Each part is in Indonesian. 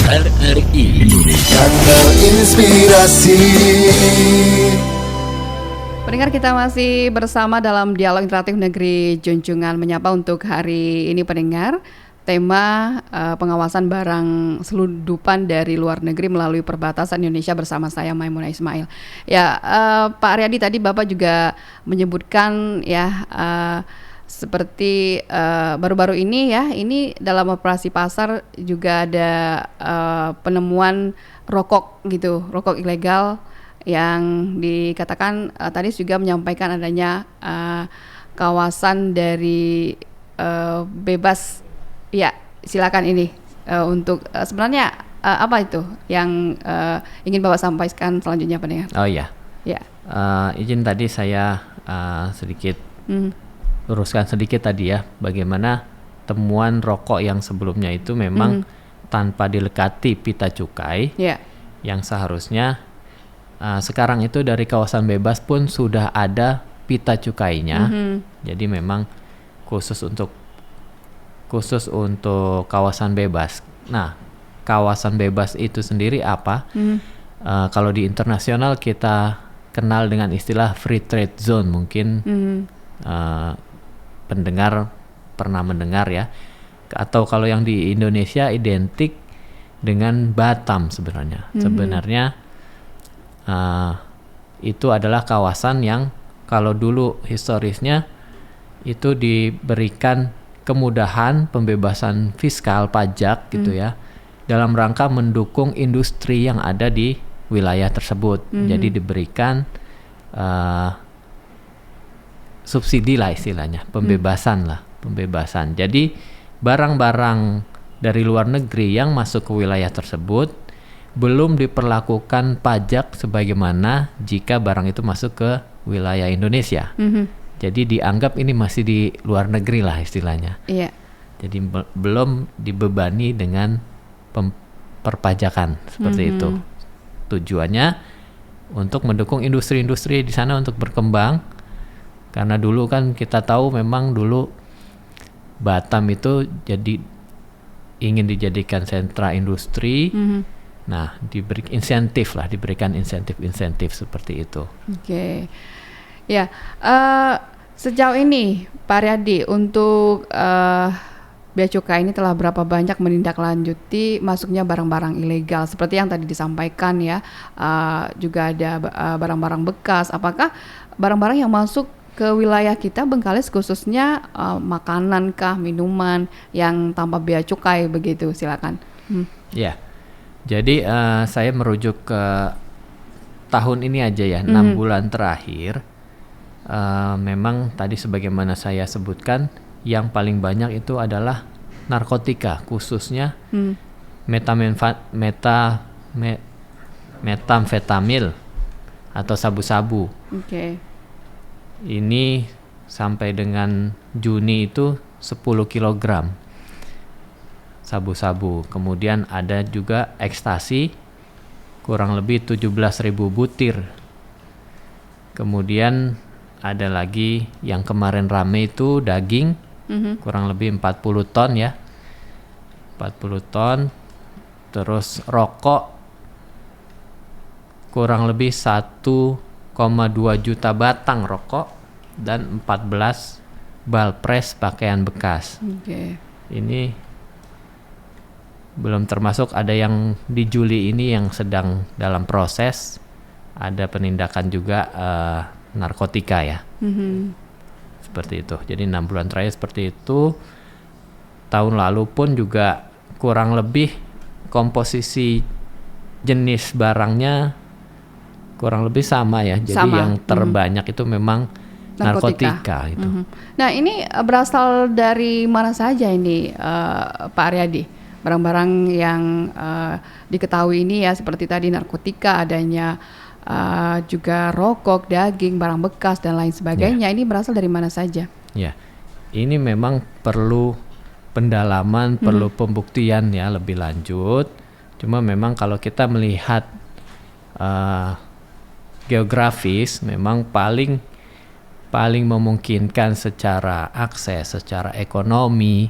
RRI Indonesia Inspirasi. Pendengar, kita masih bersama dalam Dialog Interaktif Negeri Junjungan Menyapa untuk hari ini pendengar. Tema pengawasan barang selundupan dari luar negeri melalui perbatasan Indonesia bersama saya Maimunah Ismail. Ya, Pak Aryadi, tadi Bapak juga menyebutkan ya seperti baru-baru ini ya, ini dalam operasi pasar juga ada penemuan rokok gitu, rokok ilegal yang dikatakan tadi juga menyampaikan adanya kawasan dari bebas. Ya, silakan ini untuk sebenarnya apa itu yang ingin Bapak sampaikan selanjutnya, pendengar? Oh iya. Ya. Izin tadi saya sedikit luruskan sedikit tadi ya, bagaimana temuan rokok yang sebelumnya itu memang tanpa dilekati pita cukai, yang seharusnya sekarang itu dari kawasan bebas pun sudah ada pita cukainya. Jadi memang khusus untuk kawasan bebas. Nah, kawasan bebas itu sendiri apa? Kalau di internasional kita kenal dengan istilah free trade zone, mungkin pendengar pernah mendengar ya. Atau kalau yang di Indonesia identik dengan Batam sebenarnya. Sebenarnya itu adalah kawasan yang kalau dulu historisnya itu diberikan kemudahan pembebasan fiskal pajak gitu ya, dalam rangka mendukung industri yang ada di wilayah tersebut. Jadi diberikan subsidi lah istilahnya, pembebasan. Jadi barang-barang dari luar negeri yang masuk ke wilayah tersebut belum diperlakukan pajak sebagaimana jika barang itu masuk ke wilayah Indonesia. Jadi dianggap ini masih di luar negeri lah istilahnya. Iya. Jadi belum dibebani dengan perpajakan seperti itu. Tujuannya untuk mendukung industri-industri di sana untuk berkembang. Karena dulu kan kita tahu memang dulu Batam itu ingin dijadikan sentra industri. Nah, diberikan insentif seperti itu. Oke. Ya, sejauh ini Pak Aryadi untuk Bea Cukai ini telah berapa banyak menindaklanjuti masuknya barang-barang ilegal seperti yang tadi disampaikan ya, juga ada barang-barang bekas. Apakah barang-barang yang masuk ke wilayah kita Bengkalis khususnya makanan kah, minuman yang tanpa bea cukai begitu? Silakan. Ya, jadi saya merujuk ke tahun ini aja ya, 6 bulan terakhir. Memang tadi sebagaimana saya sebutkan, yang paling banyak itu adalah narkotika, khususnya metamfetamil atau sabu-sabu. Ini sampai dengan Juni itu 10 kg sabu-sabu. Kemudian ada juga ekstasi kurang lebih 17.000 butir. Kemudian ada lagi yang kemarin rame itu daging, kurang lebih 40 ton ya. 40 ton. Terus rokok kurang lebih 1,2 juta batang rokok dan 14 balpres pakaian bekas. Ini belum termasuk ada yang di Juli ini yang sedang dalam proses. Ada penindakan juga narkotika ya. Seperti itu. Jadi 6 bulan terakhir seperti itu. Tahun lalu pun juga kurang lebih komposisi jenis barangnya kurang lebih sama ya. Jadi yang terbanyak itu memang narkotika itu. Nah, ini berasal dari mana saja ini Pak Aryadi? Barang-barang yang diketahui ini ya, seperti tadi narkotika, adanya juga rokok, daging, barang bekas dan lain sebagainya. Ini berasal dari mana saja? Ya, ini memang perlu pendalaman, perlu pembuktian ya lebih lanjut. Cuma memang kalau kita melihat geografis, memang paling memungkinkan secara akses, secara ekonomi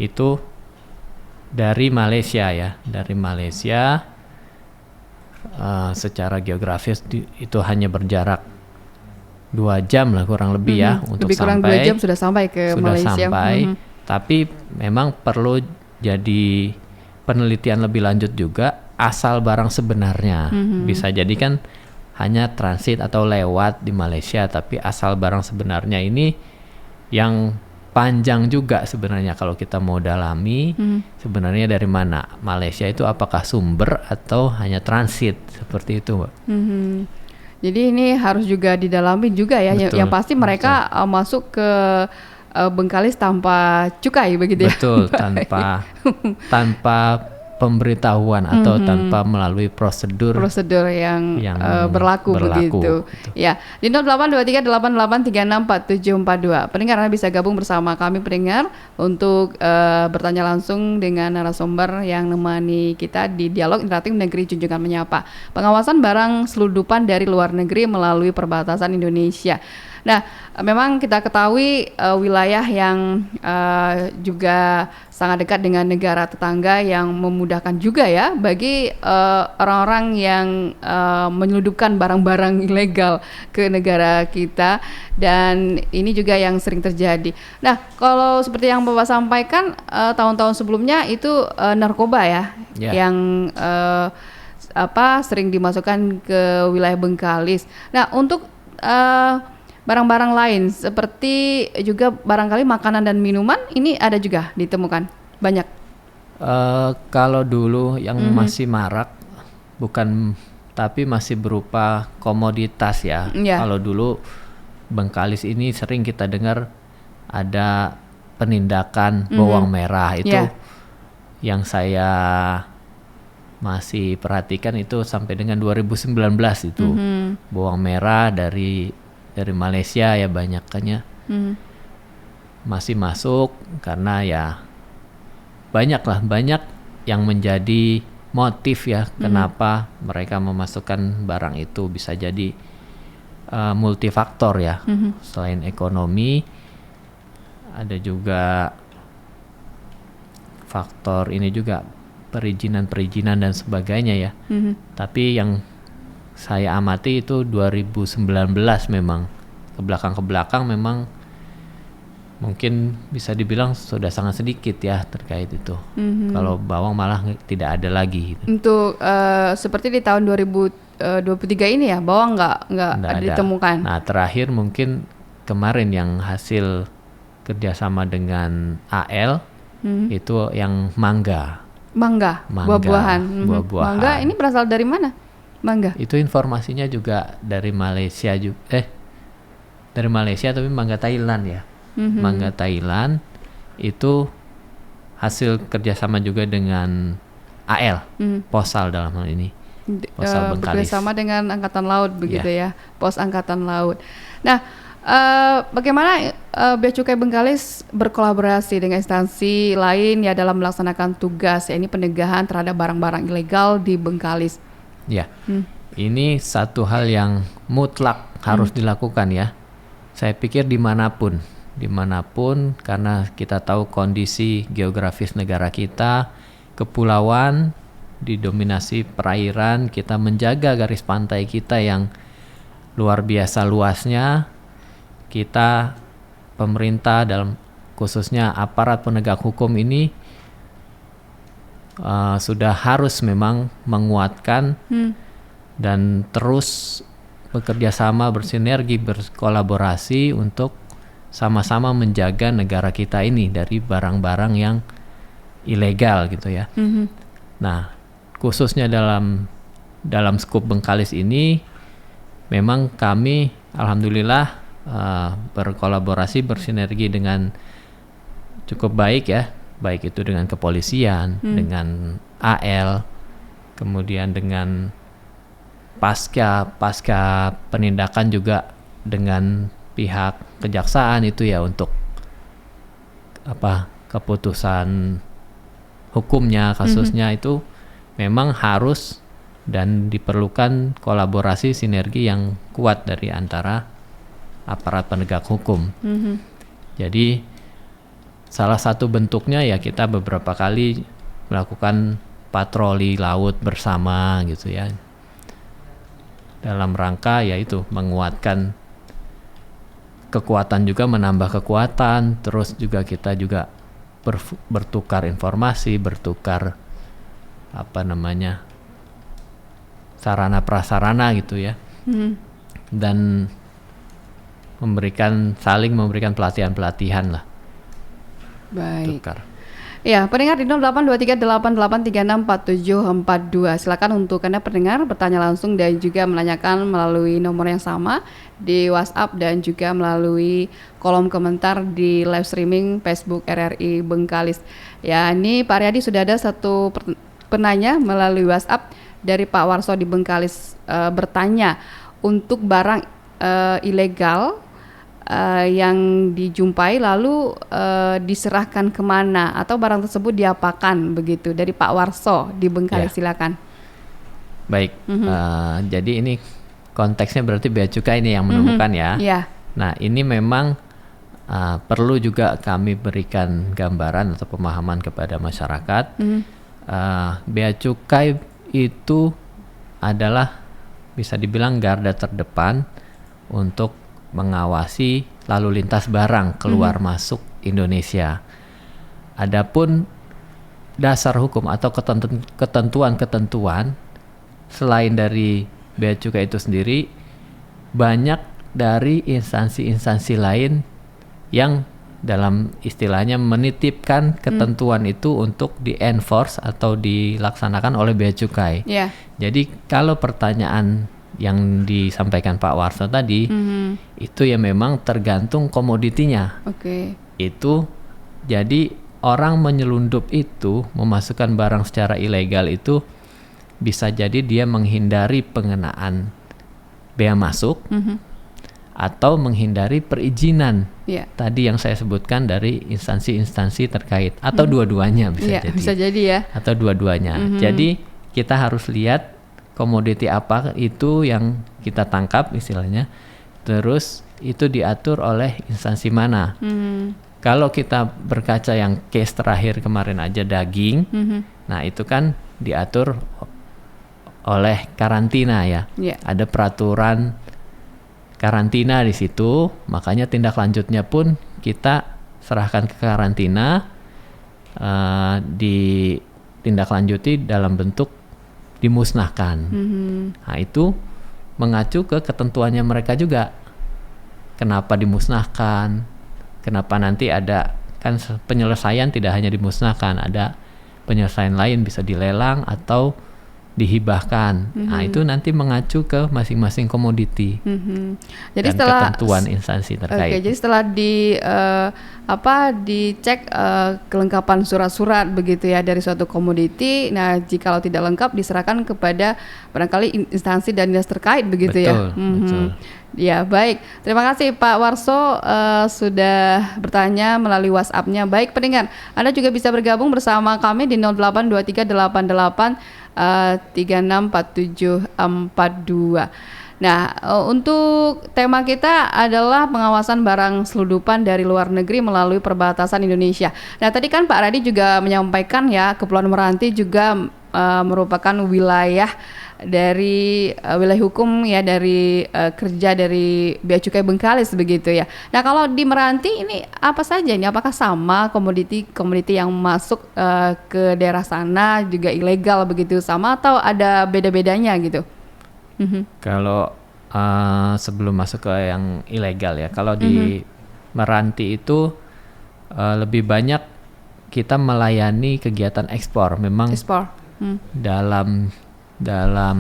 itu dari Malaysia ya, dari Malaysia. Secara geografis itu hanya berjarak 2 jam lah kurang lebih ya untuk lebih kurang sampai 2 jam sudah sampai ke Malaysia. Tapi memang perlu jadi penelitian lebih lanjut juga asal barang sebenarnya. Bisa jadi kan hanya transit atau lewat di Malaysia, tapi asal barang sebenarnya ini yang panjang juga sebenarnya kalau kita mau dalami sebenarnya dari mana Malaysia itu, apakah sumber atau hanya transit seperti itu, Mbak. Jadi ini harus juga didalami juga ya. Yang pasti mereka masuk ke Bengkalis tanpa cukai begitu ya. Betul, tanpa pemberitahuan atau tanpa melalui prosedur yang berlaku begitu. Ya, di 082388364742. Pendengar Anda bisa gabung bersama kami pendengar untuk bertanya langsung dengan narasumber yang menemani kita di Dialog Interaktif Negeri Junjungan Menyapa. Pengawasan barang selundupan dari luar negeri melalui perbatasan Indonesia. Nah, memang kita ketahui wilayah yang juga sangat dekat dengan negara tetangga yang memudahkan juga ya bagi orang-orang yang menyelundupkan barang-barang ilegal ke negara kita, dan ini juga yang sering terjadi. Nah, kalau seperti yang Bapak sampaikan tahun-tahun sebelumnya itu narkoba ya, yang sering dimasukkan ke wilayah Bengkalis. Nah, untuk barang-barang lain seperti juga barangkali makanan dan minuman ini ada juga ditemukan banyak. Kalau dulu yang masih marak tapi masih berupa komoditas ya. Kalau dulu Bengkalis ini sering kita dengar ada penindakan bawang merah itu yang saya masih perhatikan itu sampai dengan 2019 itu bawang merah dari Malaysia ya banyakannya masih masuk karena ya banyak yang menjadi motif ya kenapa mereka memasukkan barang itu. Bisa jadi multifaktor ya, selain ekonomi ada juga faktor ini juga perizinan dan sebagainya ya. Tapi yang saya amati itu 2019 memang ke belakang memang mungkin bisa dibilang sudah sangat sedikit ya terkait itu. Kalau bawang malah tidak ada lagi gitu. Untuk seperti di tahun 2023 ini ya bawang nggak ada ditemukan. Nah, terakhir mungkin kemarin yang hasil kerjasama dengan AL itu yang mangga, buah-buahan. Mangga ini berasal dari mana? Mangga. Itu informasinya juga dari Malaysia dari Malaysia tapi mangga Thailand ya. Mangga Thailand itu hasil kerjasama juga dengan AL, Posal dalam hal ini. Posal Bengkalis. Bekerjasama dengan Angkatan Laut begitu ya, Pos Angkatan Laut. Nah, bagaimana Bea Cukai Bengkalis berkolaborasi dengan instansi lain ya dalam melaksanakan tugas ya, ini pencegahan terhadap barang-barang ilegal di Bengkalis? Ya, ini satu hal yang mutlak harus dilakukan ya. Saya pikir dimanapun karena kita tahu kondisi geografis negara kita, kepulauan, didominasi perairan, kita menjaga garis pantai kita yang luar biasa luasnya. Kita pemerintah dalam khususnya aparat penegak hukum ini sudah harus memang menguatkan dan terus bekerja sama, bersinergi, berkolaborasi untuk sama-sama menjaga negara kita ini dari barang-barang yang ilegal gitu ya. Nah, khususnya dalam skup Bengkalis ini memang kami alhamdulillah berkolaborasi, bersinergi dengan cukup baik ya, baik itu dengan kepolisian, dengan AL, kemudian dengan pasca penindakan juga dengan pihak kejaksaan itu ya untuk keputusan hukumnya kasusnya itu memang harus dan diperlukan kolaborasi sinergi yang kuat dari antara aparat penegak hukum. Jadi salah satu bentuknya ya kita beberapa kali melakukan patroli laut bersama gitu ya. Dalam rangka yaitu menguatkan kekuatan, juga menambah kekuatan, terus juga kita juga bertukar informasi, bertukar sarana prasarana gitu ya. Dan saling memberikan pelatihan lah. Baik. Tukar. Ya, pendengar di 082388364742. Silakan untuk Anda pendengar bertanya langsung dan juga menanyakan melalui nomor yang sama di WhatsApp dan juga melalui kolom komentar di live streaming Facebook RRI Bengkalis. Ya, ini Pak Aryadi sudah ada satu penanya melalui WhatsApp dari Pak Warso di Bengkalis, bertanya untuk barang ilegal yang dijumpai lalu diserahkan kemana atau barang tersebut diapakan begitu, dari Pak Warso di Bengkalis. Silakan. Baik, jadi ini konteksnya berarti Bea Cukai ini yang menemukan ya. Nah ini memang perlu juga kami berikan gambaran atau pemahaman kepada masyarakat. Bea Cukai itu adalah bisa dibilang garda terdepan untuk mengawasi lalu lintas barang keluar masuk Indonesia. Adapun dasar hukum atau ketentuan-ketentuan selain dari Bea Cukai itu sendiri, banyak dari instansi-instansi lain yang dalam istilahnya menitipkan ketentuan itu untuk di-enforce atau dilaksanakan oleh Bea Cukai. Jadi kalau pertanyaan yang disampaikan Pak Warso tadi, itu ya memang tergantung komoditinya. Itu jadi orang menyelundup itu, memasukkan barang secara ilegal itu bisa jadi dia menghindari pengenaan bea masuk atau menghindari perizinan tadi yang saya sebutkan dari instansi-instansi terkait, atau dua-duanya bisa jadi ya, atau dua-duanya. Jadi kita harus lihat komoditi apa itu yang kita tangkap istilahnya, terus itu diatur oleh instansi mana. Kalau kita berkaca yang case terakhir kemarin aja daging, nah itu kan diatur oleh karantina ya. Ada peraturan karantina di situ, makanya tindak lanjutnya pun kita serahkan ke karantina, ditindaklanjuti dalam bentuk dimusnahkan. Nah itu mengacu ke ketentuannya mereka juga. Kenapa dimusnahkan? Kenapa nanti ada kan penyelesaian, tidak hanya dimusnahkan, ada penyelesaian lain, bisa dilelang atau dihibahkan. Nah itu nanti mengacu ke masing-masing komoditi jadi dan setelah ketentuan instansi terkait. Jadi setelah dicek kelengkapan surat-surat begitu ya dari suatu komoditi. Nah jikalau tidak lengkap diserahkan kepada barangkali instansi dan dinas terkait begitu. Betul. Ya baik, terima kasih Pak Warso sudah bertanya melalui WhatsApp-nya. Baik pendengar, Anda juga bisa bergabung bersama kami di 082388364742. Nah, untuk tema kita adalah pengawasan barang selundupan dari luar negeri melalui perbatasan Indonesia. Nah, tadi kan Pak Radi juga menyampaikan ya, Kepulauan Meranti juga merupakan wilayah dari wilayah hukum ya, dari kerja dari Bea Cukai Bengkalis begitu ya. Nah, kalau di Meranti ini apa saja ini? Apakah sama komoditi yang masuk ke daerah sana juga ilegal begitu sama, atau ada beda-bedanya gitu? Kalau sebelum masuk ke yang ilegal ya, kalau di Meranti itu lebih banyak kita melayani kegiatan ekspor. Memang dalam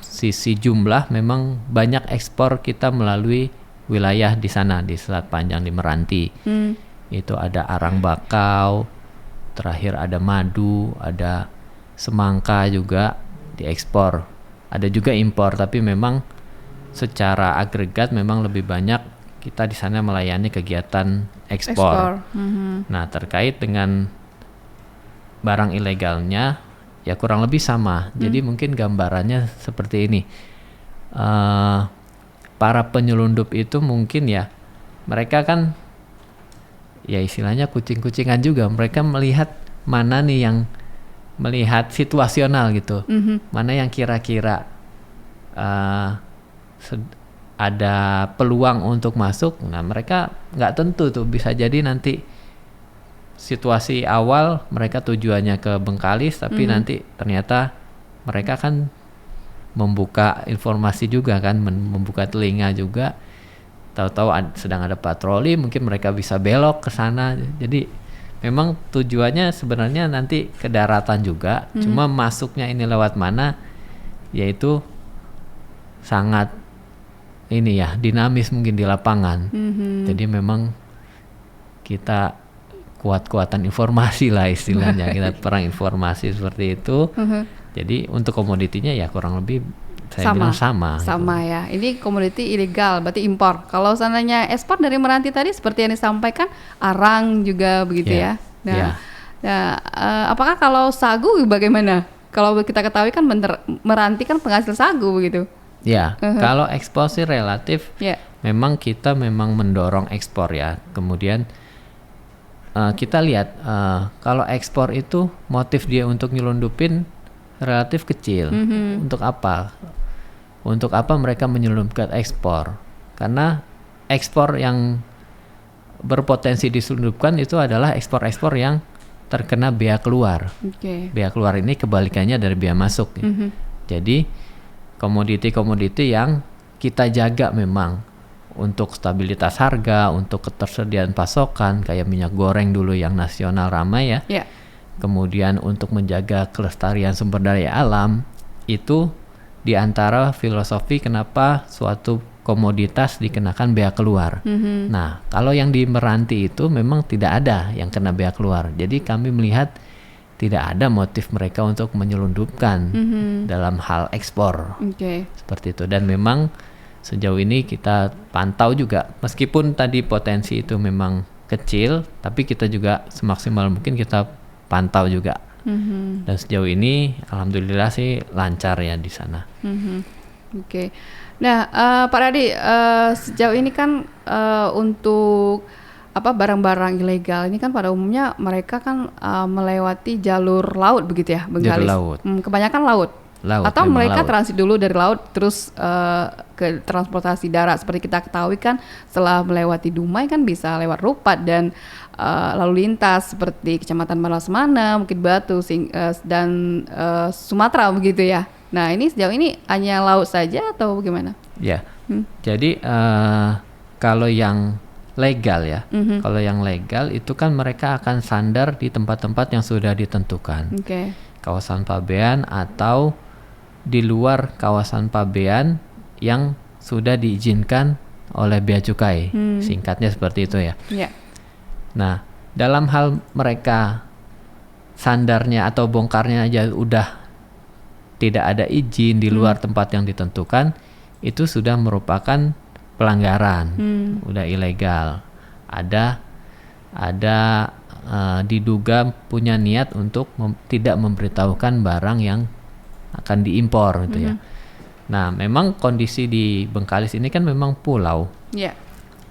sisi jumlah memang banyak ekspor kita melalui wilayah di sana, di Selat Panjang di Meranti. Itu ada arang bakau, terakhir ada madu, ada semangka juga diekspor. Ada juga impor, tapi memang secara agregat memang lebih banyak kita di sana melayani kegiatan ekspor. Nah, terkait dengan barang ilegalnya ya kurang lebih sama. Jadi mungkin gambarannya seperti ini. Para penyelundup itu mungkin ya, mereka kan ya istilahnya kucing-kucingan juga. Mereka melihat mana nih yang melihat situasional gitu. Mana yang kira-kira ada peluang untuk masuk. Nah, mereka nggak tentu tuh, bisa jadi nanti situasi awal mereka tujuannya ke Bengkalis, tapi nanti ternyata mereka kan membuka informasi juga kan, membuka telinga juga. Tahu-tahu sedang ada patroli, mungkin mereka bisa belok ke sana. Jadi memang tujuannya sebenarnya nanti ke daratan juga, cuma masuknya ini lewat mana, yaitu sangat ini ya, dinamis mungkin di lapangan. Jadi memang kita kuat-kuatan informasi lah istilahnya, kita perang informasi seperti itu. Jadi untuk komoditinya ya kurang lebih saya bilang sama gitu. Ya. Ini komoditi ilegal, berarti impor. Kalau seandainya ekspor dari Meranti tadi seperti yang disampaikan, arang juga begitu ya. Nah, apakah kalau sagu bagaimana? Kalau kita ketahui kan Meranti kan penghasil sagu begitu. Ya, kalau ekspor sih relatif, memang kita memang mendorong ekspor ya. Kemudian kita lihat kalau ekspor itu motif dia untuk nyelundupin relatif kecil. Untuk apa? Untuk apa mereka menyelundupkan ekspor? Karena ekspor yang berpotensi diselundupkan itu adalah ekspor-ekspor yang terkena bea keluar. Bea keluar ini kebalikannya dari bea masuk. Jadi komoditi-komoditi yang kita jaga memang untuk stabilitas harga, untuk ketersediaan pasokan, kayak minyak goreng dulu yang nasional ramai ya. Kemudian untuk menjaga kelestarian sumber daya alam, itu di antara filosofi kenapa suatu komoditas dikenakan bea keluar. Nah, kalau yang di Meranti itu memang tidak ada yang kena bea keluar. Jadi kami melihat tidak ada motif mereka untuk menyelundupkan dalam hal ekspor. Seperti itu. Dan memang sejauh ini kita pantau juga, meskipun tadi potensi itu memang kecil, tapi kita juga semaksimal mungkin kita pantau juga. Dan sejauh ini alhamdulillah sih lancar ya di sana. Nah, Pak Radi, sejauh ini kan untuk barang-barang ilegal ini kan pada umumnya mereka kan melewati jalur laut begitu ya, Bengkalis. Jalur laut. Kebanyakan laut. Atau mereka transit dulu dari laut terus ke transportasi darat. Seperti kita ketahui kan setelah melewati Dumai kan bisa lewat Rupat dan lalu lintas seperti Kecamatan Malasmana, Bukit Batu dan Sumatera begitu ya. Nah, ini sejauh ini hanya laut saja atau bagaimana? Ya. Jadi kalau yang legal ya, kalau yang legal itu kan mereka akan sandar di tempat-tempat yang sudah ditentukan. Kawasan pabean atau di luar kawasan pabean yang sudah diizinkan oleh Bea Cukai. Singkatnya seperti itu ya. Nah, dalam hal mereka sandarnya atau bongkarnya aja udah tidak ada izin di luar tempat yang ditentukan, itu sudah merupakan pelanggaran, udah ilegal. Ada diduga punya niat untuk tidak memberitahukan barang yang akan diimpor gitu ya. Nah, memang kondisi di Bengkalis ini kan memang pulau.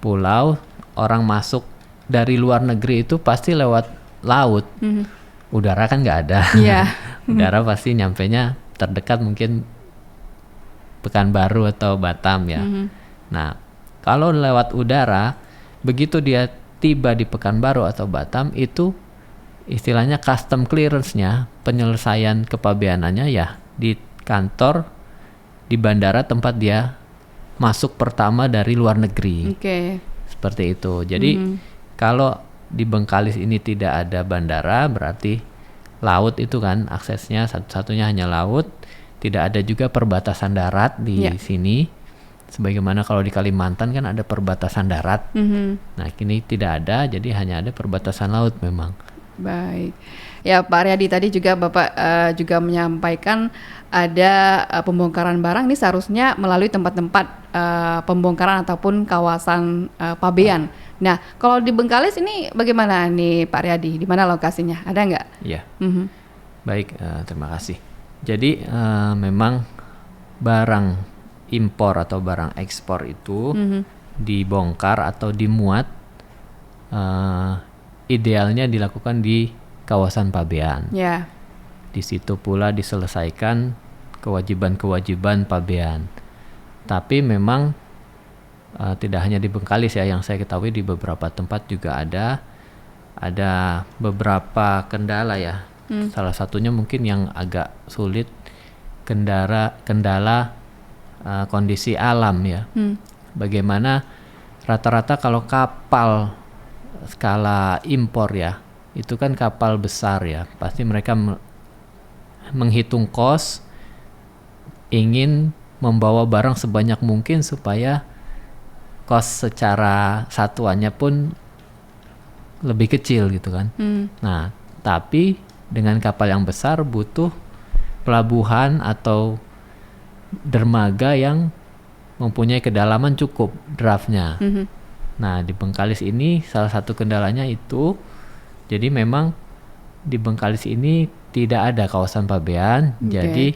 Pulau, orang masuk dari luar negeri itu pasti lewat laut. Udara kan nggak ada. Udara pasti nyampenya terdekat mungkin Pekanbaru atau Batam ya. Nah, kalau lewat udara, begitu dia tiba di Pekanbaru atau Batam, itu istilahnya custom clearance-nya, penyelesaian kepabeanannya ya di kantor di bandara tempat dia masuk pertama dari luar negeri. Seperti itu. Jadi kalau di Bengkalis ini tidak ada bandara, berarti laut itu kan aksesnya satu-satunya hanya laut, tidak ada juga perbatasan darat di sini. Sebagaimana kalau di Kalimantan kan ada perbatasan darat. Nah, kini tidak ada, jadi hanya ada perbatasan laut memang. Baik. Ya, Pak Aryadi, tadi juga Bapak juga menyampaikan ada pembongkaran barang ini seharusnya melalui tempat-tempat pembongkaran ataupun kawasan pabean. Nah, kalau di Bengkalis ini bagaimana nih Pak Aryadi? Di mana lokasinya? Ada nggak? Iya. Baik, terima kasih. Jadi memang barang impor atau barang ekspor itu dibongkar atau dimuat idealnya dilakukan di kawasan pabean. Di situ pula diselesaikan kewajiban-kewajiban pabean. Tapi memang tidak hanya di Bengkalis ya, yang saya ketahui di beberapa tempat juga ada beberapa kendala ya. Salah satunya mungkin yang agak sulit kendala kondisi alam ya. Bagaimana rata-rata kalau kapal skala impor ya, itu kan kapal besar ya, pasti mereka menghitung kos, ingin membawa barang sebanyak mungkin supaya kos secara satuannya pun lebih kecil gitu kan. Nah, tapi dengan kapal yang besar butuh pelabuhan atau dermaga yang mempunyai kedalaman cukup draftnya. Nah, di Bengkalis ini salah satu kendalanya itu, jadi memang di Bengkalis ini tidak ada kawasan pabean. Jadi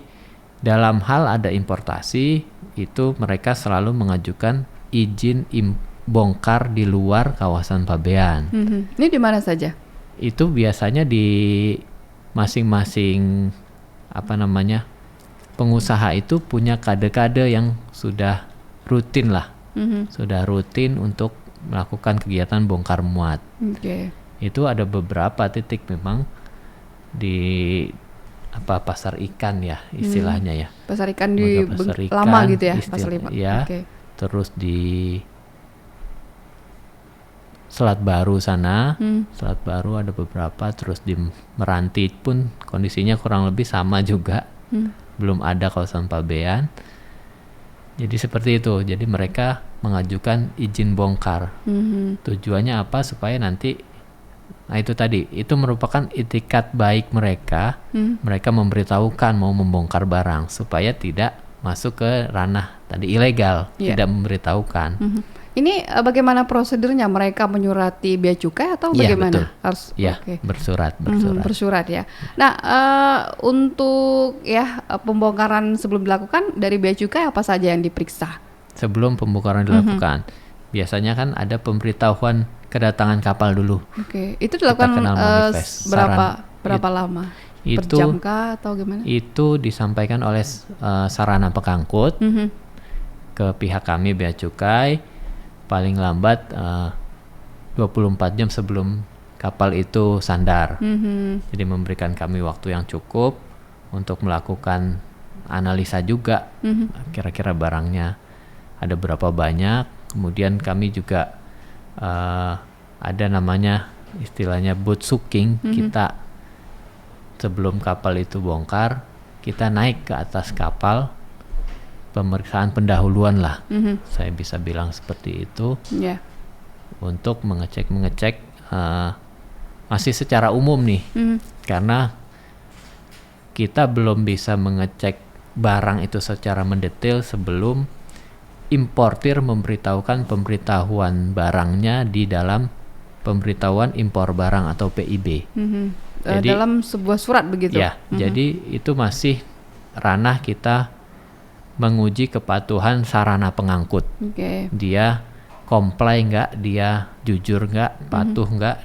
dalam hal ada importasi itu mereka selalu mengajukan izin bongkar di luar kawasan pabean. Ini di mana saja? Itu biasanya di masing-masing pengusaha itu punya kade-kade yang sudah rutin lah, sudah rutin untuk melakukan kegiatan bongkar muat. Itu ada beberapa titik memang di pasar ikan ya istilahnya ya. Pasar ikan di lama gitu ya, pasar lima. Ya. Terus di Selat Baru sana, Selat Baru ada beberapa, terus di Meranti pun kondisinya kurang lebih sama juga, belum ada kawasan pabean. Jadi seperti itu, jadi mereka mengajukan izin bongkar. Tujuannya apa? Supaya nanti, nah itu tadi, itu merupakan itikat baik mereka, mereka memberitahukan mau membongkar barang, supaya tidak masuk ke ranah tadi ilegal, tidak memberitahukan. Ini bagaimana prosedurnya? Mereka menyurati bea cukai atau bagaimana? Harus bersurat. Bersurat ya. Nah, untuk pembongkaran sebelum dilakukan dari bea cukai apa saja yang diperiksa? Sebelum pembongkaran dilakukan, biasanya kan ada pemberitahuan kedatangan kapal dulu. Itu dilakukan berapa lama? Itu, per jam kah atau gimana? Itu disampaikan oleh sarana pengangkut ke pihak kami bea cukai paling lambat 24 jam sebelum kapal itu sandar. Jadi memberikan kami waktu yang cukup untuk melakukan analisa juga, kira-kira barangnya ada berapa banyak. Kemudian kami juga ada namanya istilahnya boat soaking. Kita sebelum kapal itu bongkar, kita naik ke atas kapal, pemeriksaan pendahuluan lah, saya bisa bilang seperti itu, untuk mengecek masih secara umum nih, karena kita belum bisa mengecek barang itu secara mendetail sebelum importir memberitahukan pemberitahuan barangnya di dalam pemberitahuan impor barang atau PIB. Jadi, dalam sebuah surat begitu? Ya, jadi itu masih ranah kita menguji kepatuhan sarana pengangkut. Dia comply nggak, dia jujur nggak, patuh nggak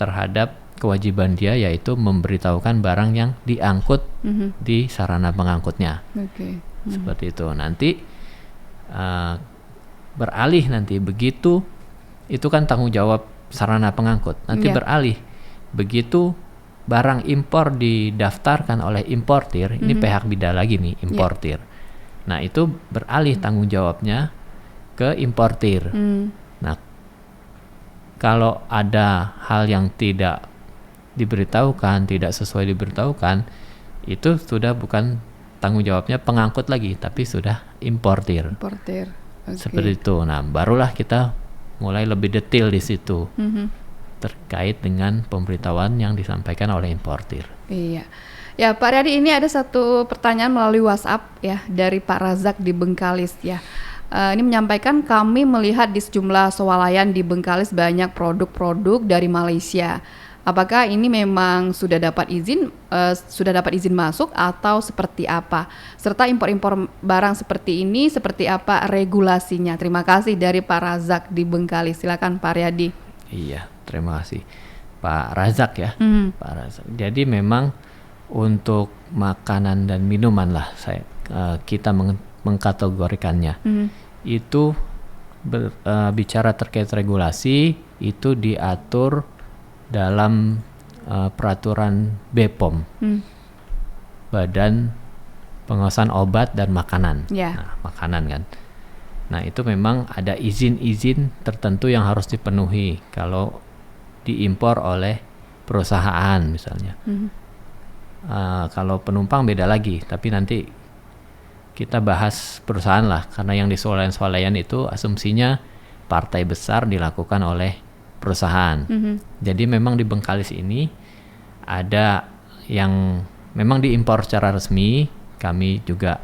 terhadap kewajiban dia, yaitu memberitahukan barang yang diangkut di sarana pengangkutnya. Seperti itu. Nanti beralih nanti begitu, itu kan tanggung jawab sarana pengangkut. Nanti beralih begitu barang impor didaftarkan oleh importir, ini pihak bida lagi nih, importir. Nah, itu beralih tanggung jawabnya ke importir. Nah, kalau ada hal yang tidak diberitahukan, tidak sesuai diberitahukan, itu sudah bukan tanggung jawabnya pengangkut lagi, tapi sudah importir. Seperti itu. Nah, barulah kita mulai lebih detail di situ. Terkait dengan pemberitahuan yang disampaikan oleh importir. Iya. Ya, Pak Riyadi, ini ada satu pertanyaan melalui WhatsApp ya dari Pak Razak di Bengkalis ya. Ini menyampaikan, kami melihat di sejumlah swalayan di Bengkalis banyak produk-produk dari Malaysia. Apakah ini memang sudah dapat izin masuk atau seperti apa? Serta impor-impor barang seperti ini seperti apa regulasinya? Terima kasih dari Pak Razak di Bengkalis. Silakan Pak Riyadi. Iya, terima kasih Pak Razak ya. Pak Razak. Jadi memang untuk makanan dan minuman lah kita mengkategorikannya. Itu bicara terkait regulasi itu diatur dalam peraturan BPOM, Badan Pengawasan Obat dan Makanan. Nah, makanan kan. Nah, itu memang ada izin-izin tertentu yang harus dipenuhi kalau diimpor oleh perusahaan misalnya. Kalau penumpang beda lagi, tapi nanti kita bahas perusahaan lah, karena yang di swalayan itu asumsinya partai besar dilakukan oleh perusahaan. Jadi memang di Bengkalis ini ada yang memang diimpor secara resmi, kami juga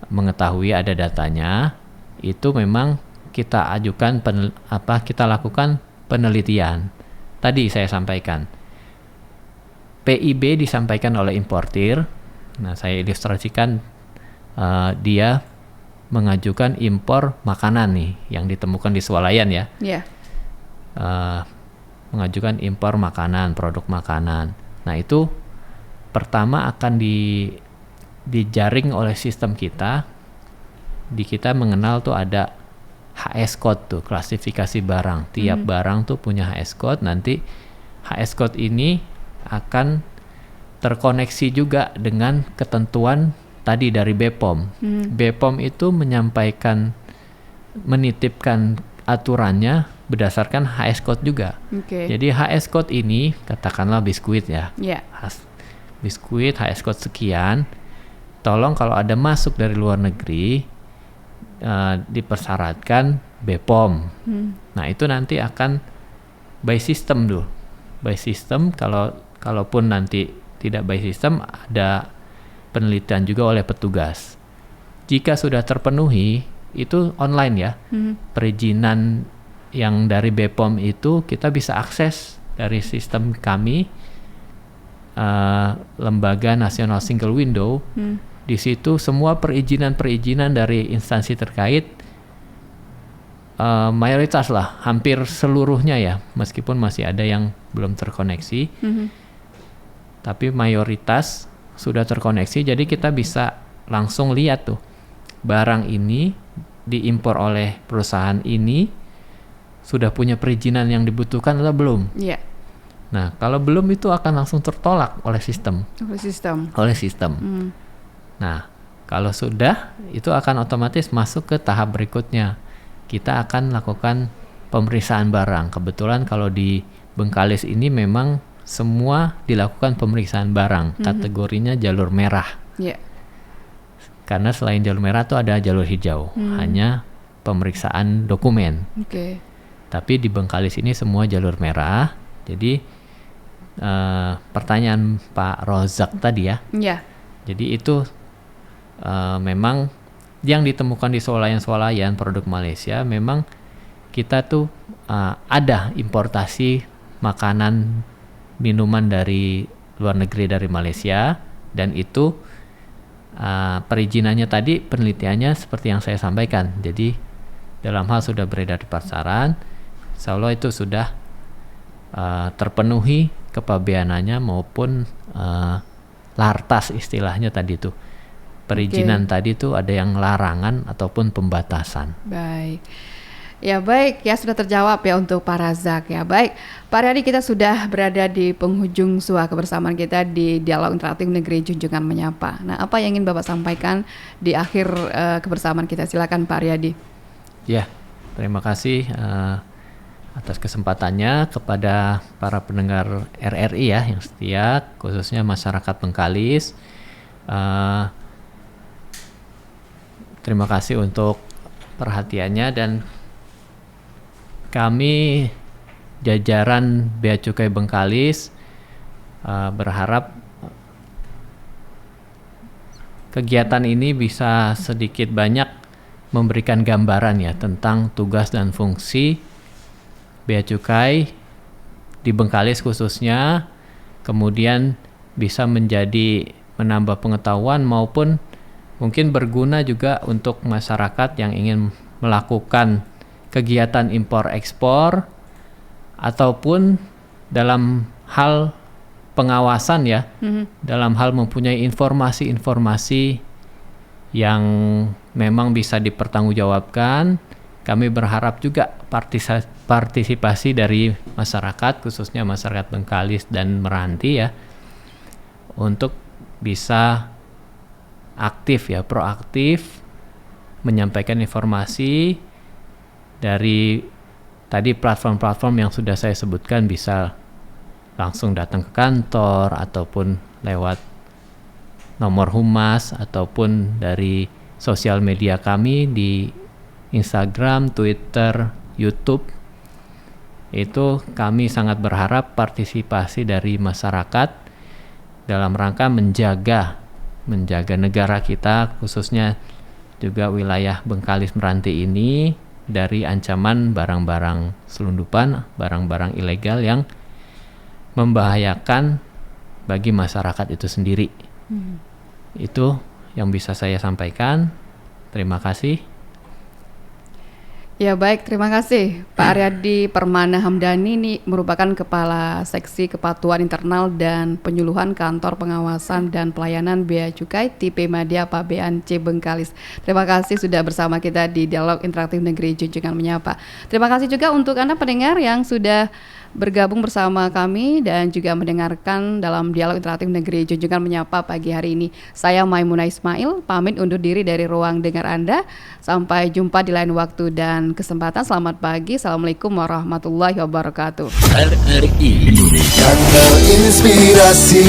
mengetahui ada datanya. Itu memang kita ajukan kita lakukan penelitian. Tadi saya sampaikan PIB disampaikan oleh importir. Nah, saya ilustrasikan dia mengajukan impor makanan nih yang ditemukan di swalayan ya. Mengajukan impor makanan, produk makanan. Nah, itu pertama akan dijaring oleh sistem kita. Di kita mengenal tuh ada HS code tuh, klasifikasi barang. Tiap barang tuh punya HS code. Nanti HS code ini akan terkoneksi juga dengan ketentuan tadi dari BPOM. BPOM itu menitipkan aturannya berdasarkan HS code juga. Jadi HS code ini katakanlah biskuit ya. Biskuit HS code sekian. Tolong kalau ada masuk dari luar negeri dipersyaratkan BPOM. Nah, itu nanti akan by system dulu. By system, kalaupun nanti tidak by system, ada penelitian juga oleh petugas. Jika sudah terpenuhi, itu online ya. Perizinan yang dari BPOM itu kita bisa akses dari sistem kami, Lembaga Nasional Single Window. Di situ semua perizinan dari instansi terkait, mayoritas lah, hampir seluruhnya ya, meskipun masih ada yang belum terkoneksi, tapi mayoritas sudah terkoneksi. Jadi kita bisa langsung lihat tuh, barang ini diimpor oleh perusahaan ini sudah punya perizinan yang dibutuhkan atau belum. Nah, kalau belum itu akan langsung tertolak oleh sistem. Nah, kalau sudah, itu akan otomatis masuk ke tahap berikutnya. Kita akan lakukan pemeriksaan barang. Kebetulan kalau di Bengkalis ini memang semua dilakukan pemeriksaan barang. Kategorinya jalur merah. Karena selain jalur merah itu ada jalur hijau. Hanya pemeriksaan dokumen. Tapi di Bengkalis ini semua jalur merah. Jadi pertanyaan Pak Rozak tadi ya. Jadi itu memang yang ditemukan di swalayan produk Malaysia, memang kita tuh ada importasi makanan minuman dari luar negeri dari Malaysia, dan itu perizinannya tadi, penelitiannya seperti yang saya sampaikan. Jadi dalam hal sudah beredar di pasaran, insya Allah itu sudah terpenuhi kepabeanannya maupun lartas istilahnya tadi tuh. Perizinan tadi tuh ada yang larangan ataupun pembatasan. Baik. Ya baik, ya sudah terjawab ya untuk Pak Razak ya. Baik, Pak Riyadi, kita sudah berada di penghujung kebersamaan kita di Dialog Interaktif Negeri Junjungan Menyapa. Nah, apa yang ingin Bapak sampaikan di akhir kebersamaan kita? Silakan Pak Riyadi. Ya, terima kasih atas kesempatannya kepada para pendengar RRI ya yang setia, khususnya masyarakat Bengkalis. Terima kasih untuk perhatiannya, dan kami jajaran Bea Cukai Bengkalis berharap kegiatan ini bisa sedikit banyak memberikan gambaran ya tentang tugas dan fungsi Bea Cukai di Bengkalis khususnya, kemudian bisa menambah pengetahuan maupun mungkin berguna juga untuk masyarakat yang ingin melakukan kegiatan impor ekspor ataupun dalam hal pengawasan ya, dalam hal mempunyai informasi-informasi yang memang bisa dipertanggungjawabkan. Kami berharap juga partisipasi dari masyarakat, khususnya masyarakat Bengkalis dan Meranti ya, untuk bisa aktif ya, proaktif menyampaikan informasi dari tadi platform-platform yang sudah saya sebutkan, bisa langsung datang ke kantor ataupun lewat nomor humas ataupun dari sosial media kami di Instagram, Twitter, YouTube. Itu kami sangat berharap partisipasi dari masyarakat dalam rangka menjaga negara kita, khususnya juga wilayah Bengkalis Meranti ini, dari ancaman barang-barang selundupan, barang-barang ilegal yang membahayakan bagi masyarakat itu sendiri. Itu yang bisa saya sampaikan. Terima kasih. Ya baik, terima kasih Pak Aryadi Permana Hamdani, ini merupakan Kepala Seksi Kepatuhan Internal dan Penyuluhan Kantor Pengawasan dan Pelayanan Bea Cukai Tipe Madya Pabean C Bengkalis. Terima kasih sudah bersama kita di Dialog Interaktif Negeri Junjungan Menyapa. Terima kasih juga untuk Anda pendengar yang sudah bergabung bersama kami dan juga mendengarkan dalam Dialog Interaktif Negeri Junjungan Menyapa pagi hari ini. Saya Maimunah Ismail, pamit undur diri dari ruang dengar Anda. Sampai jumpa di lain waktu dan kesempatan. Selamat pagi. Assalamualaikum warahmatullahi wabarakatuh. RRI Indonesia Channel Inspirasi.